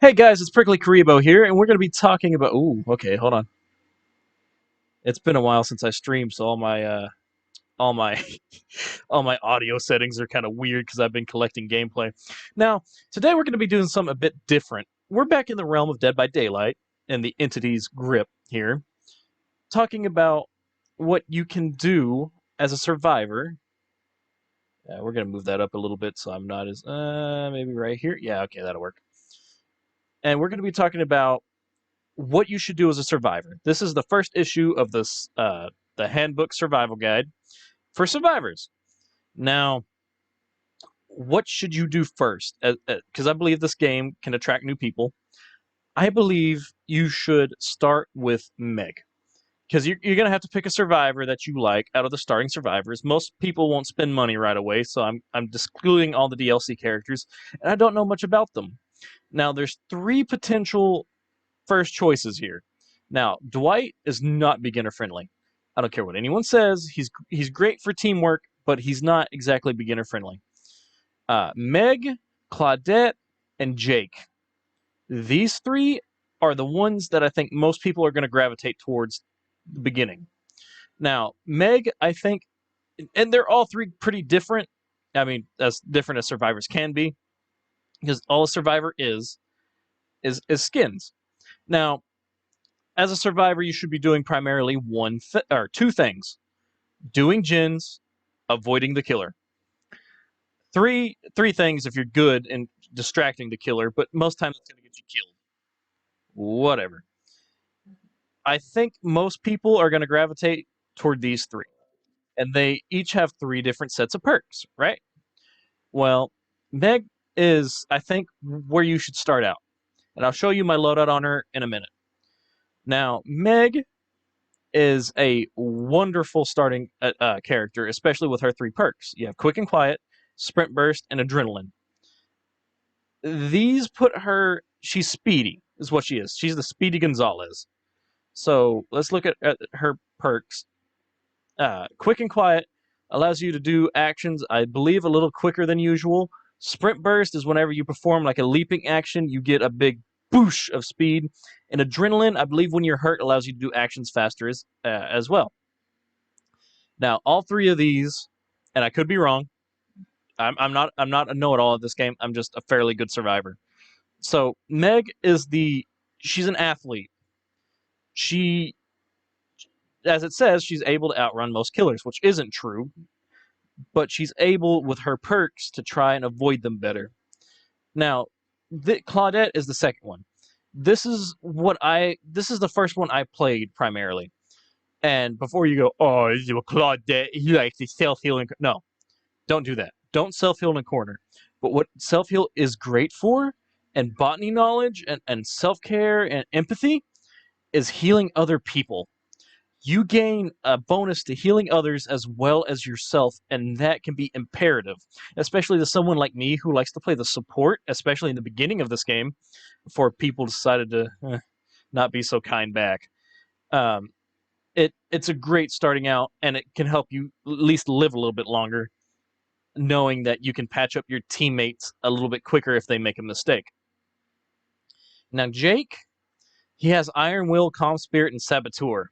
Hey guys, it's Prickly Karibo here, and we're going to be talking about. Ooh, okay, hold on. It's been a while since I streamed, so all my, all my audio settings are kind of weird because I've been collecting gameplay. Now, today we're going to be doing something a bit different. We're back in the realm of Dead by Daylight and the entity's grip here, talking about what you can do as a survivor. We're going to move that up a little bit so I'm not as maybe right here. Yeah, okay, that'll work. And we're going to be talking about what you should do as a survivor. This is the first issue of this the handbook survival guide for survivors. Now, what should you do first? Because I believe this game can attract new people. I believe you should start with Meg. Because you're going to have to pick a survivor that you like out of the starting survivors. Most people won't spend money right away, so I'm excluding all the DLC characters, and I don't know much about them. Now, there's three potential first choices here. Now, Dwight is not beginner friendly. I don't care what anyone says. He's great for teamwork, but he's not exactly beginner friendly. Meg, Claudette, and Jake. These three are the ones that I think most people are going to gravitate towards the beginning. Now, Meg, I think, and they're all three pretty different. I mean, as different as survivors can be, because all a survivor is skins. Now, as a survivor, you should be doing primarily or two things: doing gens, avoiding the killer. Three things if you're good in distracting the killer, but most times it's going to get you killed. Whatever. I think most people are going to gravitate toward these three, and they each have three different sets of perks, right? Well, Meg is, I think, where you should start out, and I'll show you my loadout on her in a minute. Now, Meg is a wonderful starting character, especially with her three perks. You have Quick and Quiet, Sprint Burst, and Adrenaline. These put her, she's speedy, is what she is. She's the Speedy Gonzalez. So let's look at her perks. Quick and Quiet allows you to do actions, I believe, a little quicker than usual. Sprint Burst is whenever you perform like a leaping action, you get a big boosh of speed. And Adrenaline, I believe, when you're hurt, allows you to do actions faster as well. Now, all three of these, and I could be wrong. I'm not a know-it-all of this game. I'm just a fairly good survivor. So Meg is she's an athlete. She, as it says, she's able to outrun most killers, which isn't true. But she's able, with her perks, to try and avoid them better. Now, Claudette is the second one. This is the first one I played primarily. And before you go, oh, Claudette, he likes to self-heal. No, don't do that. Don't self-heal in a corner. But what self-heal is great for, and botany knowledge, and self-care, and empathy, is healing other people. You gain a bonus to healing others as well as yourself, and that can be imperative, especially to someone like me who likes to play the support, especially in the beginning of this game, before people decided to not be so kind back. It's a great starting out, and it can help you at least live a little bit longer, knowing that you can patch up your teammates a little bit quicker if they make a mistake. Now, Jake, he has Iron Will, Calm Spirit, and Saboteur.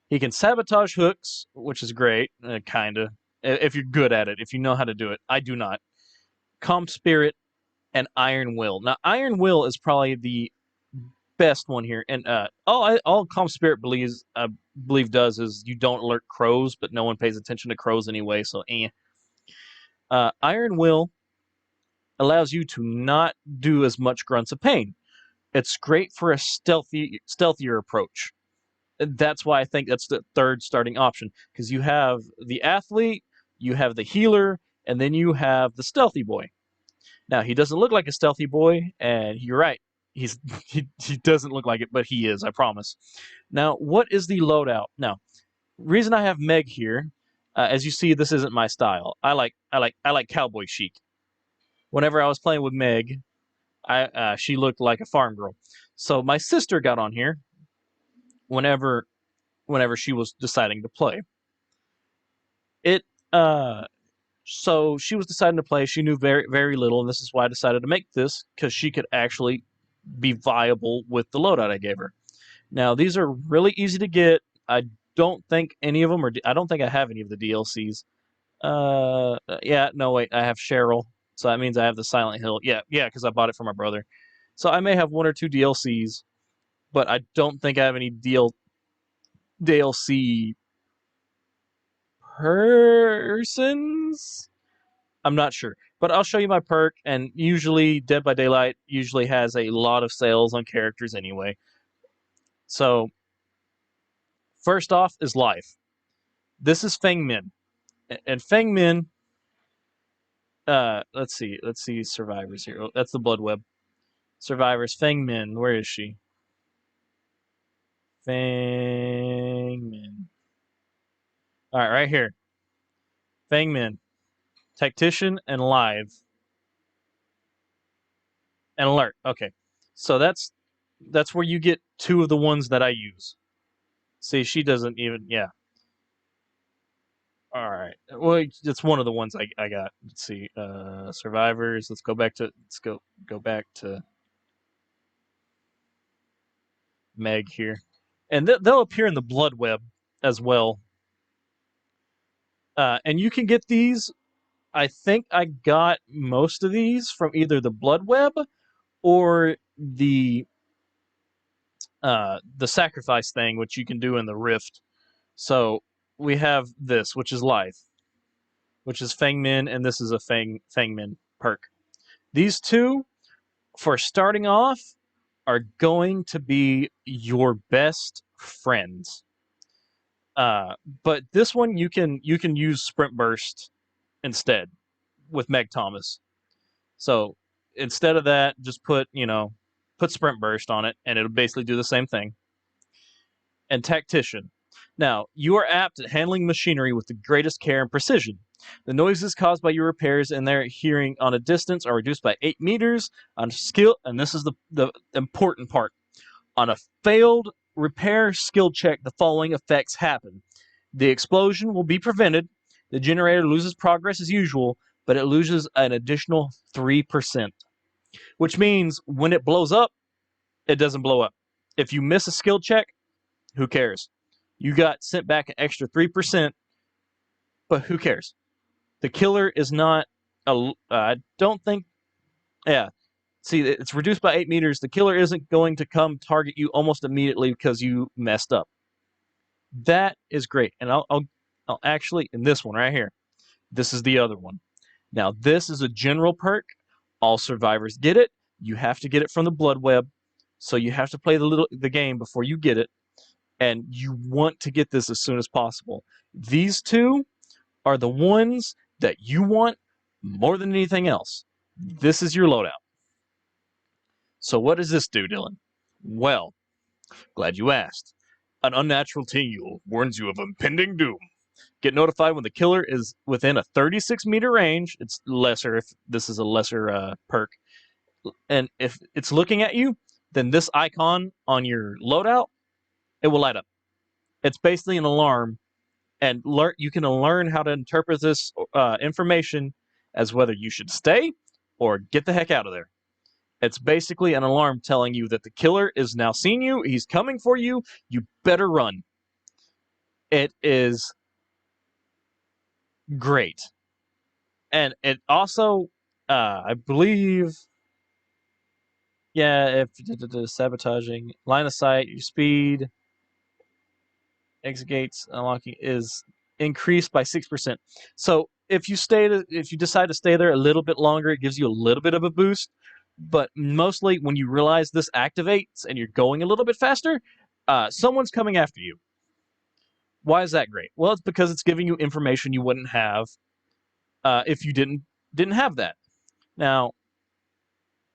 He can sabotage hooks, which is great, kind of, if you're good at it, if you know how to do it. I do not. Calm Spirit and Iron Will. Now, Iron Will is probably the best one here, and all Calm Spirit believe does is you don't alert crows, but no one pays attention to crows anyway, so Iron Will allows you to not do as much grunts of pain. It's great for a stealthier approach. That's why I think that's the third starting option, because you have the athlete, you have the healer, and then you have the stealthy boy. Now, he doesn't look like a stealthy boy, and you're right. He doesn't look like it, but he is, I promise. Now, what is the loadout? Now, reason I have Meg here, as you see, this isn't my style. I like cowboy chic. Whenever I was playing with Meg, she looked like a farm girl. So my sister got on here whenever she was deciding to play. So she was deciding to play. She knew very, very little, and this is why I decided to make this, because she could actually be viable with the loadout I gave her. Now, these are really easy to get. I don't think any of them are. I don't think I have any of the DLCs. Yeah, no, wait, I have Cheryl, so that means I have the Silent Hill. Yeah, because I bought it for my brother. So I may have one or two DLCs, but I don't think I have any DLC persons. I'm not sure, but I'll show you my perk. And usually, Dead by Daylight usually has a lot of sales on characters anyway. So first off is life. This is Feng Min, and Feng Min. Let's see survivors here. Oh, that's the Blood Web. Survivors. Feng Min. Where is she? Feng Min. All right, right here. Feng Min. Tactician and live. And alert. Okay. So that's where you get two of the ones that I use. See, she doesn't even, yeah. All right. Well, it's one of the ones I got. Let's see. Survivors. Let's go back to Meg here. And they'll appear in the Blood Web as well. And you can get these. I think I got most of these from either the Blood Web or the sacrifice thing, which you can do in the Rift. So we have this, which is life, which is Feng Min, and this is a Feng Min perk. These two, for starting off, are going to be your best friends. But this one you can use Sprint Burst instead with Meg Thomas. So instead of that, just put Sprint Burst on it, and it'll basically do the same thing. And Tactician. Now, you are apt at handling machinery with the greatest care and precision. The noises caused by your repairs and their hearing on a distance are reduced by 8 meters on skill, and this is the important part. On a failed repair skill check, the following effects happen. The explosion will be prevented. The generator loses progress as usual, but it loses an additional 3%. Which means when it blows up, it doesn't blow up. If you miss a skill check, who cares? You got sent back an extra 3%, but who cares? The killer is not I don't think. Yeah. See, it's reduced by 8 meters. The killer isn't going to come target you almost immediately because you messed up. That is great. And I'll actually, in this one right here, this is the other one. Now, this is a general perk. All survivors get it. You have to get it from the Blood Web. So you have to play the game before you get it. And you want to get this as soon as possible. These two are the ones that you want more than anything else. This is your loadout. So what does this do, Dylan? Well, glad you asked. An unnatural tingle warns you of impending doom. Get notified when the killer is within a 36-meter range. It's lesser if this is a lesser perk. And if it's looking at you, then this icon on your loadout, it will light up. It's basically an alarm, and you can learn how to interpret this information as whether you should stay or get the heck out of there. It's basically an alarm telling you that the killer is now seen you, he's coming for you, you better run. It is great. And it also, I believe, if sabotaging, line of sight, your speed, exit gates unlocking is increased by 6%. So if you decide to stay there a little bit longer, it gives you a little bit of a boost. But mostly when you realize this activates and you're going a little bit faster, someone's coming after you. Why is that great? Well, it's because it's giving you information you wouldn't have if you didn't have that. Now,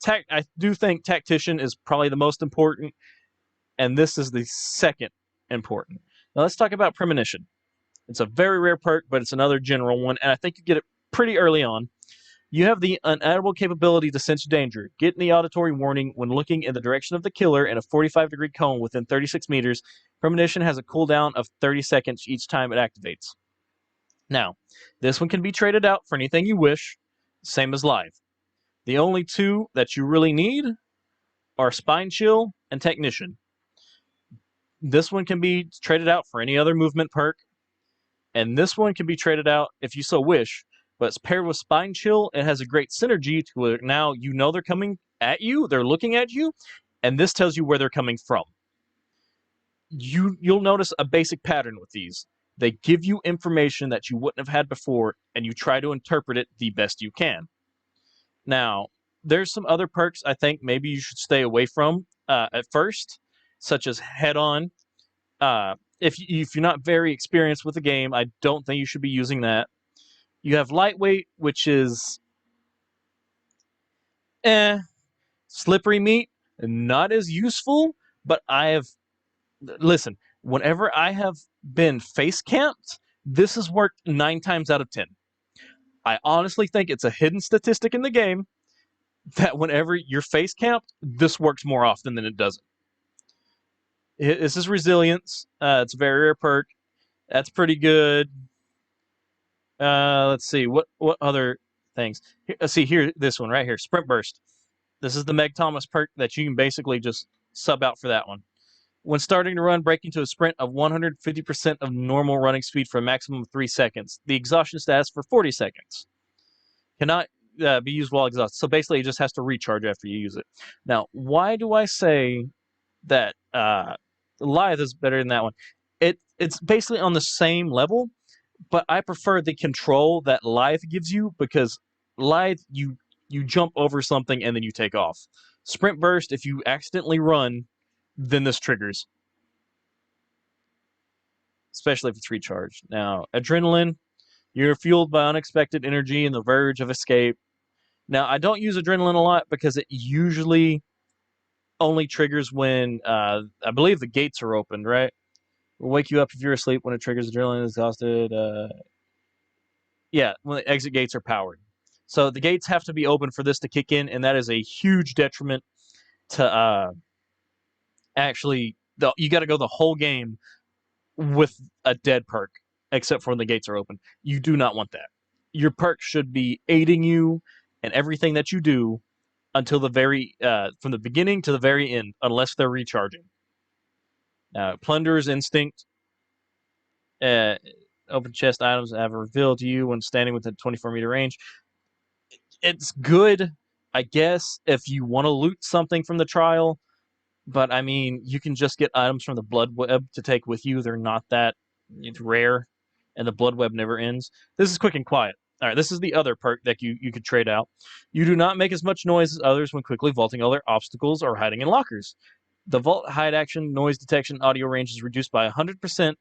I do think Tactician is probably the most important, and this is the second important. Now let's talk about Premonition. It's a very rare perk, but it's another general one, and I think you get it pretty early on. You have the unedible capability to sense danger. Get the auditory warning when looking in the direction of the killer in a 45-degree cone within 36 meters. Premonition has a cooldown of 30 seconds each time it activates. Now, this one can be traded out for anything you wish, same as live. The only two that you really need are Spine Chill and Technician. This one can be traded out for any other movement perk, and this one can be traded out if you so wish. But it's paired with Spine Chill. It has a great synergy to where now you know they're coming at you, they're looking at you, and this tells you where they're coming from. You'll notice a basic pattern with these. They give you information that you wouldn't have had before, and you try to interpret it the best you can. Now, there's some other perks I think maybe you should stay away from at first, such as Head On. If you're not very experienced with the game, I don't think you should be using that. You have Lightweight, which is slippery meat, not as useful, but listen, whenever I have been face camped, this has worked 9 times out of 10. I honestly think it's a hidden statistic in the game that whenever you're face camped, this works more often than it doesn't. This is Resilience. It's a very rare perk. That's pretty good. Let's see. What other things? Let's see here. This one right here. Sprint Burst. This is the Meg Thomas perk that you can basically just sub out for that one. When starting to run, break into a sprint of 150% of normal running speed for a maximum of 3 seconds. The exhaustion status for 40 seconds. Cannot be used while exhausted. So basically, it just has to recharge after you use it. Now, why do I say that Lithe is better than that one? It's basically on the same level, but I prefer the control that Lithe gives you, because Lithe, you jump over something and then you take off. Sprint Burst, if you accidentally run, then this triggers. Especially if it's recharged. Now, Adrenaline, you're fueled by unexpected energy and the verge of escape. Now, I don't use Adrenaline a lot because it usually only triggers when, I believe the gates are opened, right? Will wake you up if you're asleep when it triggers. Adrenaline is exhausted. Yeah, when the exit gates are powered. So the gates have to be open for this to kick in, and that is a huge detriment to actually... You got to go the whole game with a dead perk, except for when the gates are open. You do not want that. Your perk should be aiding you in everything that you do until the very... from the beginning to the very end, unless they're recharging. Plunderer's Instinct. Open chest items have revealed to you when standing within 24-meter range. It's good, I guess, if you want to loot something from the trial, but I mean, you can just get items from the Blood Web to take with you. They're not that rare, and the Blood Web never ends. This is Quick and Quiet. All right, this is the other perk that you could trade out. You do not make as much noise as others when quickly vaulting other obstacles or hiding in lockers. The vault hide action, noise detection, audio range is reduced by 100%.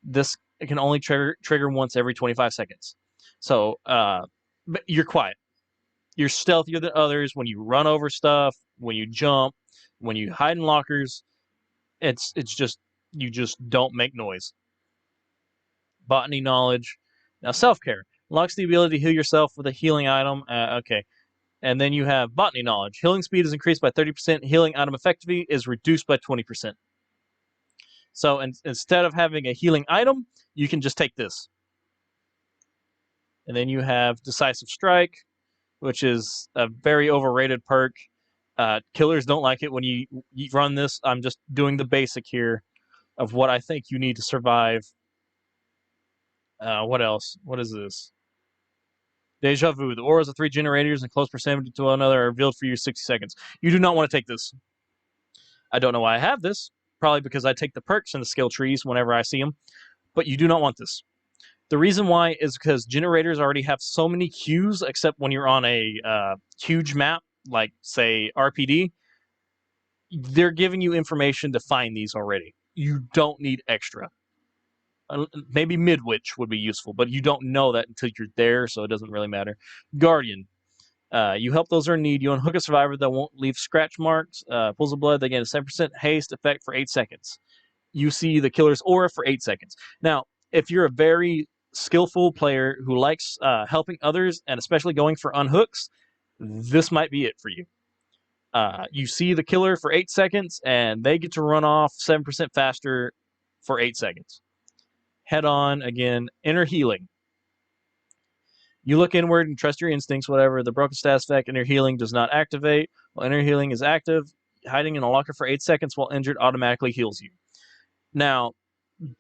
This can only trigger once every 25 seconds. So, but you're quiet. You're stealthier than others when you run over stuff, when you jump, when you hide in lockers. It's just, you just don't make noise. Botany Knowledge. Now, Self-Care. Unlocks the ability to heal yourself with a healing item. Okay. And then you have Botany Knowledge. Healing speed is increased by 30%. Healing item effectivity is reduced by 20%. So instead of having a healing item, you can just take this. And then you have Decisive Strike, which is a very overrated perk. Killers don't like it when you run this. I'm just doing the basic here of what I think you need to survive. What else? What is this? Deja Vu. The auras of 3 generators in close proximity to one another are revealed for you 60 seconds. You do not want to take this. I don't know why I have this. Probably because I take the perks and the skill trees whenever I see them. But you do not want this. The reason why is because generators already have so many queues, except when you're on a huge map, like, say, RPD. They're giving you information to find these already. You don't need extra. Maybe Midwich would be useful, but you don't know that until you're there, so it doesn't really matter. Guardian. You help those who are in need. You unhook a survivor that won't leave scratch marks. Pools of blood, they gain a 7% haste effect for 8 seconds. You see the killer's aura for 8 seconds. Now, if you're a very skillful player who likes helping others, and especially going for unhooks, this might be it for you. You see the killer for 8 seconds, and they get to run off 7% faster for 8 seconds. Head On, again, Inner Healing. You look inward and trust your instincts, whatever. The broken status effect, Inner Healing, does not activate. While Inner Healing is active, hiding in a locker for 8 seconds while injured automatically heals you. Now,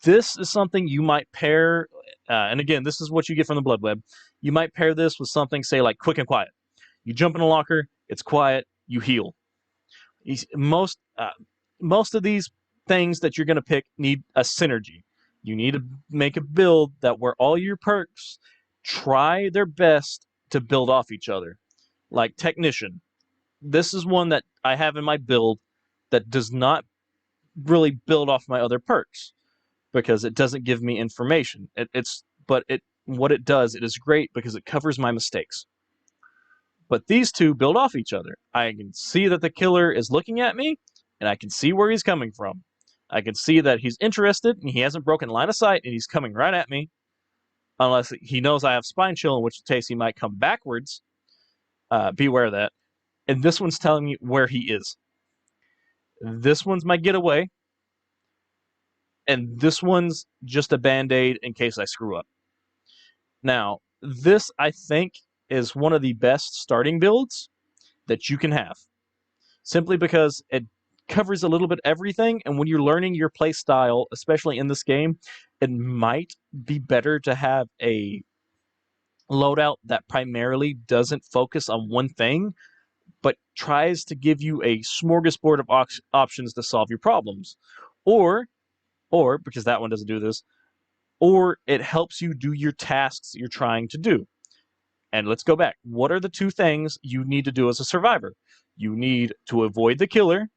this is something you might pair, and again, this is what you get from the Blood Web. You might pair this with something, say, like Quick and Quiet. You jump in a locker, it's quiet, you heal. Most of these things that you're going to pick need a synergy. You need to make a build that where all your perks try their best to build off each other. Like Technician. This is one that I have in my build that does not really build off my other perks because it doesn't give me information. What it does, it is great because it covers my mistakes. But these two build off each other. I can see that the killer is looking at me, and I can see where he's coming from. I can see that he's interested, and he hasn't broken line of sight, and he's coming right at me. Unless he knows I have Spine Chill, in which case he might come backwards. Beware of that. And this one's telling me where he is. This one's my getaway. And this one's just a Band-Aid in case I screw up. Now, this, I think, is one of the best starting builds that you can have. Simply because it covers a little bit everything, and when you're learning your play style, especially in this game, it might be better to have a loadout that primarily doesn't focus on one thing, but tries to give you a smorgasbord of options to solve your problems. Or, because that one doesn't do this, or it helps you do your tasks you're trying to do. And let's go back. What are the two things you need to do as a survivor? You need to avoid the killer,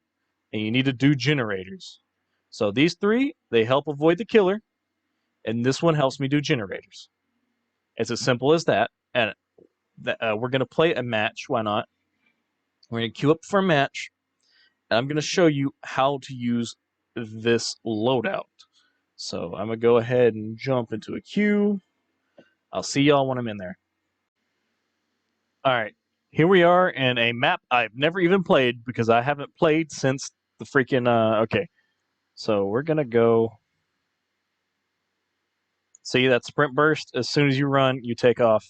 and you need to do generators. So these three, they help avoid the killer, and this one helps me do generators. It's as simple as that. And we're going to play a match. Why not? We're going to queue up for a match, and I'm going to show you how to use this loadout. So I'm going to go ahead and jump into a queue. I'll see y'all when I'm in there. All right, here we are in a map I've never even played because I haven't played since the freaking, okay. So we're going to go, see that sprint burst? As soon as you run, you take off.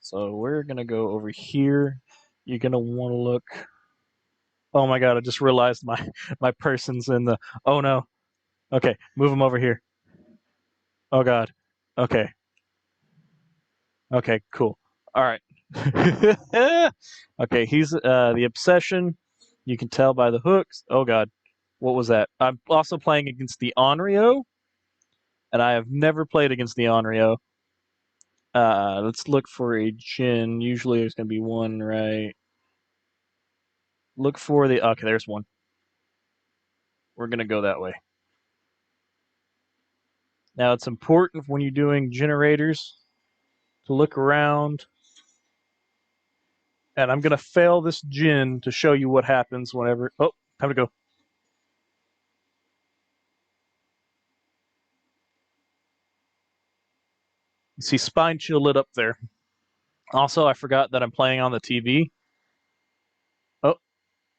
So we're going to go over here. You're going to want to look. Oh my god, I just realized my person's in the, oh no. Okay, move him over here. Oh god. Okay. Okay, cool. All right. Okay, he's the obsession. You can tell by the hooks. Oh god. What was that? I'm also playing against the Onryo, and I have never played against the Onryo. Let's look for a Jin. Usually there's going to be one, right? Look for the... Okay, there's one. We're going to go that way. Now, it's important when you're doing generators to look around. And I'm going to fail this Jin to show you what happens whenever... Oh, time to go. You see Spine Chill lit up there. Also, I forgot that I'm playing on the TV.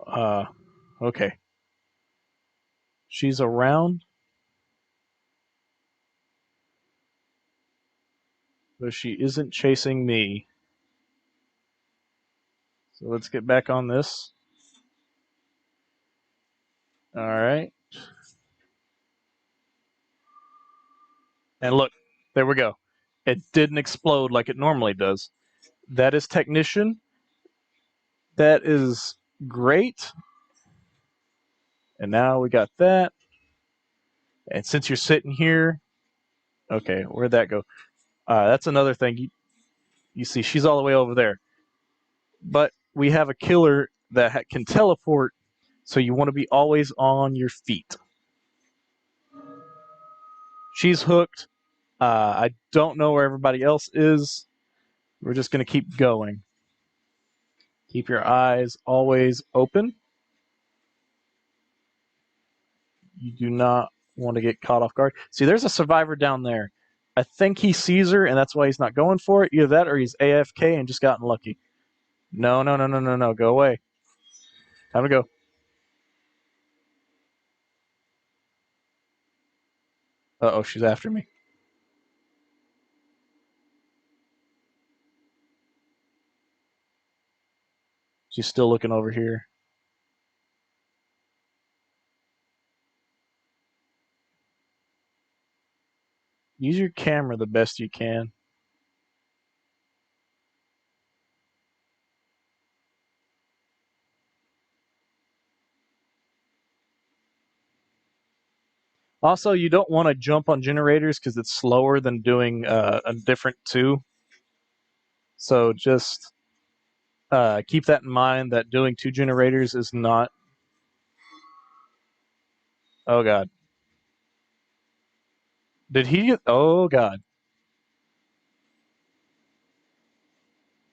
Oh, okay. She's around. But she isn't chasing me. So let's get back on this. All right. And look, there we go. It didn't explode like it normally does. That is Technician. That is great. And now we got that. And since you're sitting here, okay, where'd that go? That's another thing. You see, she's all the way over there. But we have a killer that can teleport, so you want to be always on your feet. She's hooked. I don't know where everybody else is. We're just going to keep going. Keep your eyes always open. You do not want to get caught off guard. See, there's a survivor down there. I think he sees her, and that's why he's not going for it. Either that or he's AFK and just gotten lucky. No. Go away. Time to go. Uh-oh, she's after me. She's still looking over here. Use your camera the best you can. Also, you don't want to jump on generators because it's slower than doing a different two. So just keep that in mind that doing 2 generators is not. Oh, God. Did he? Oh, God.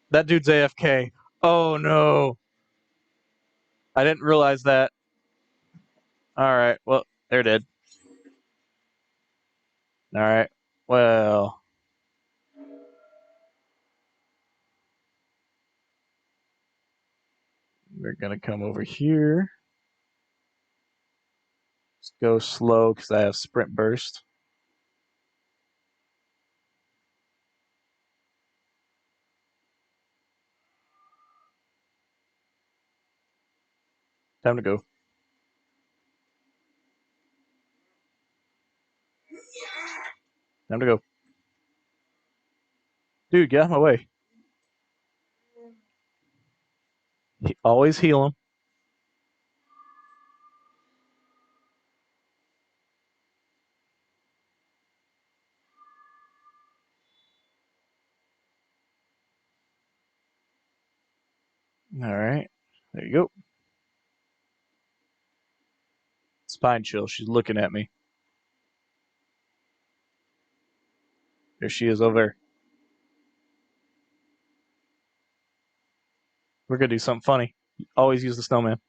That dude's AFK. Oh, no. I didn't realize that. All right. Well, they're dead. All right. Well. We're going to come over here. Let's go slow because I have sprint burst. Time to go. Time to go. Dude, get out of my way. Always heal him. All right. There you go. Spine chill. She's looking at me. There she is over there. We're going to do something funny. Always use the snowman.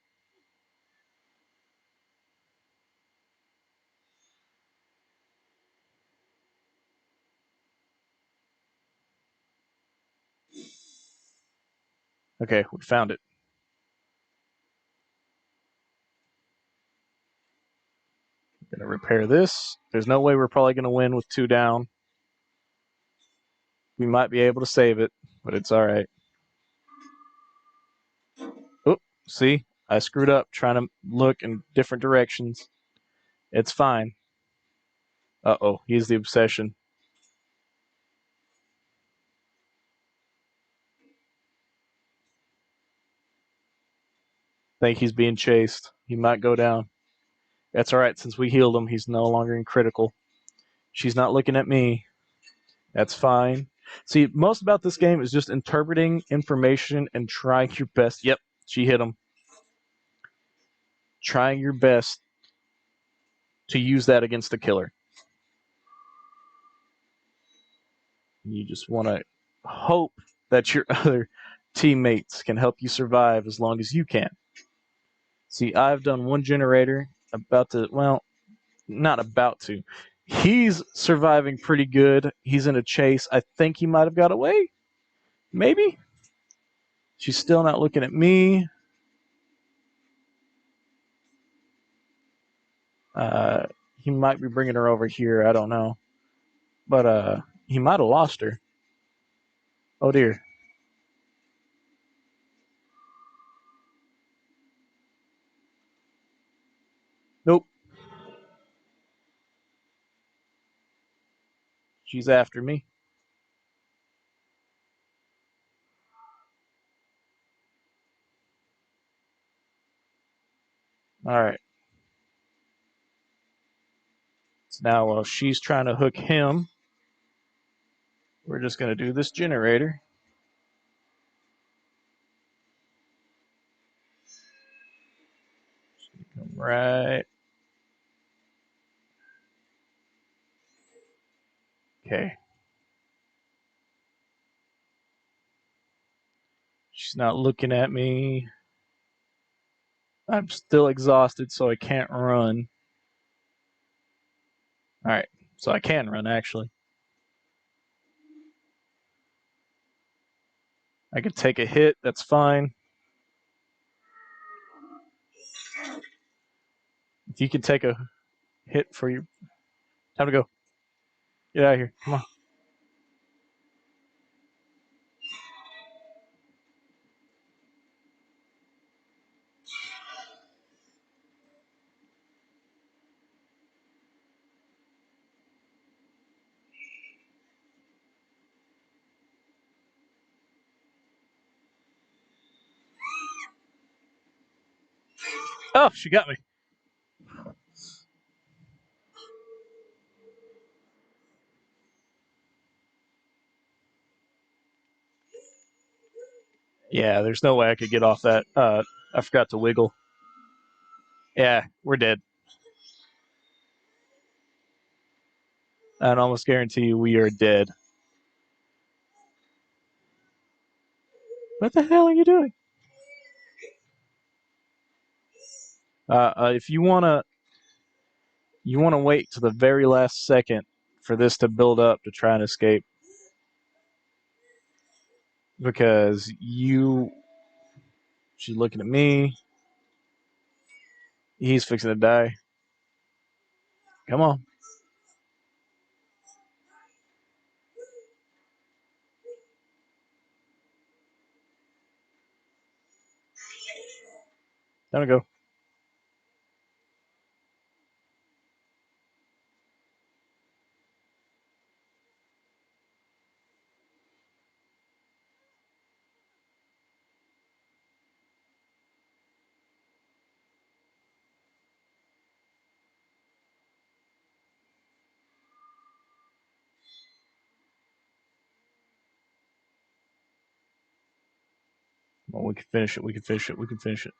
Okay, we found it. Going to repair this. There's no way we're probably going to win with 2 down. We might be able to save it, but it's all right. Oh, see? I screwed up trying to look in different directions. It's fine. Uh-oh, he's the obsession. Think he's being chased. He might go down. That's all right. Since we healed him, he's no longer in critical. She's not looking at me. That's fine. See, most about this game is just interpreting information and trying your best. Yep, she hit him. Trying your best to use that against the killer. You just want to hope that your other teammates can help you survive as long as you can. See, I've done 1 generator. About to, well, not about to. He's surviving pretty good. He's in a chase. I think he might have got away. Maybe. She's still not looking at me. He might be bringing her over here. I don't know. But he might have lost her. Oh, dear. Nope. She's after me. All right. So now while she's trying to hook him, we're just going to do this generator. Come right. Okay. She's not looking at me. I'm still exhausted, so I can't run. All right. So I can run, actually. I can take a hit. That's fine. If you can take a hit for your... Time to go. Get out of here. Come on. Oh, she got me. Yeah, there's no way I could get off that. I forgot to wiggle. Yeah, we're dead. I can almost guarantee you we are dead. What the hell are you doing? If you wanna wait to the very last second for this to build up to try and escape, because she's looking at me. He's fixing to die. Come on. There we go. Well, we can finish it. We can finish it. We can finish it.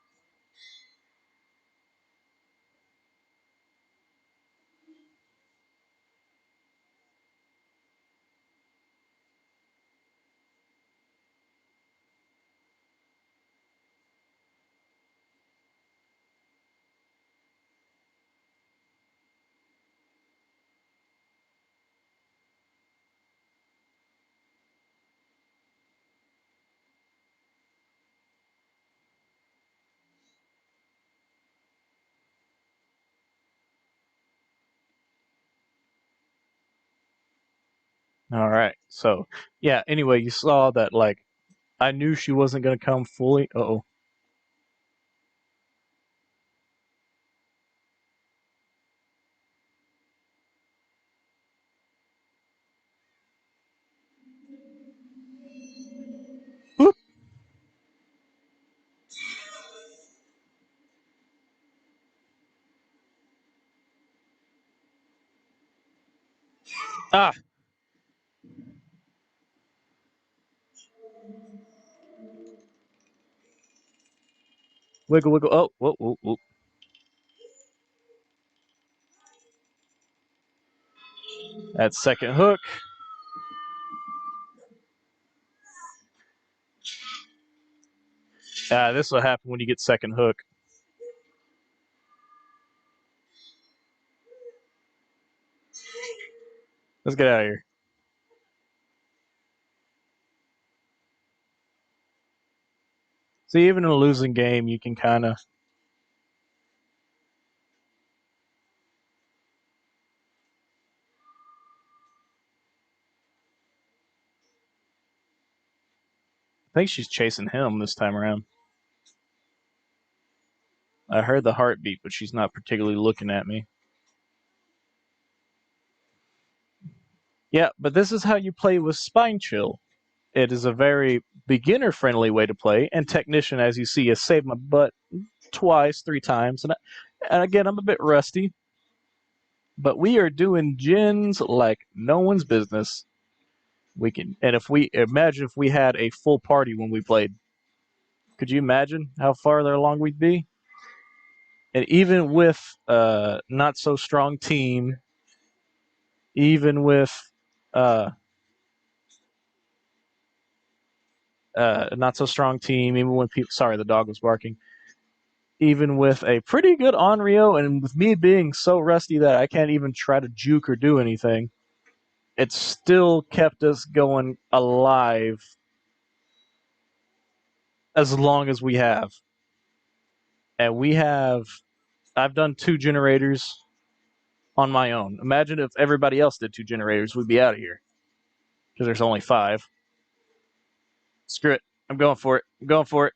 All right. So, yeah, anyway, you saw that, like, I knew she wasn't going to come fully. Uh-oh. Whoop. Ah, wiggle, wiggle. Oh, whoa, whoa, whoa. That second hook. This will happen when you get second hook. Let's get out of here. See, even in a losing game, you can kind of. I think she's chasing him this time around. I heard the heartbeat, but she's not particularly looking at me. Yeah, but this is how you play with Spine Chill. It is a very beginner friendly way to play, and Technician, as you see, has saved my butt twice, 3 times. And again, I'm a bit rusty, but we are doing gens like no one's business. We can, and if we had a full party when we played, could you imagine how farther along we'd be? And even with not so strong team, even with uh, not so strong team, even when people, sorry, the dog was barking, even with a pretty good Onryo, and with me being so rusty that I can't even try to juke or do anything, it still kept us going alive as long as we have. And I've done 2 generators on my own. Imagine if everybody else did 2 generators, we'd be out of here. Because there's only 5. Screw it. I'm going for it. I'm going for it.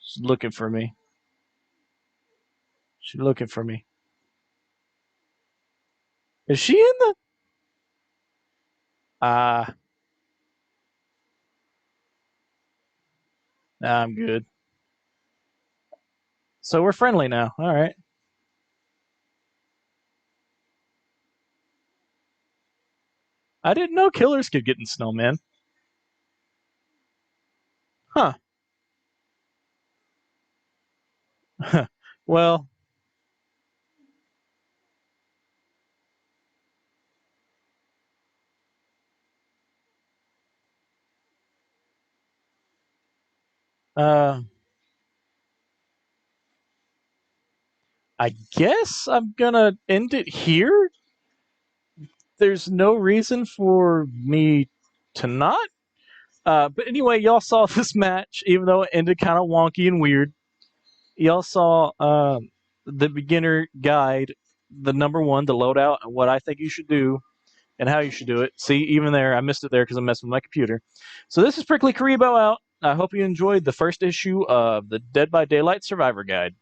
She's looking for me. She's looking for me. Is she in the? Ah, nah, I'm good. So we're friendly now. All right. I didn't know killers could get in snowmen. Huh. Well, uh, I guess I'm gonna end it here. There's no reason for me to not. But anyway, y'all saw this match, even though it ended kind of wonky and weird. Y'all saw the beginner guide, the number one, the loadout, and what I think you should do and how you should do it. See, even there, I missed it there because I messed with my computer. So this is Prickly Karibo out. I hope you enjoyed the first issue of the Dead by Daylight Survivor Guide.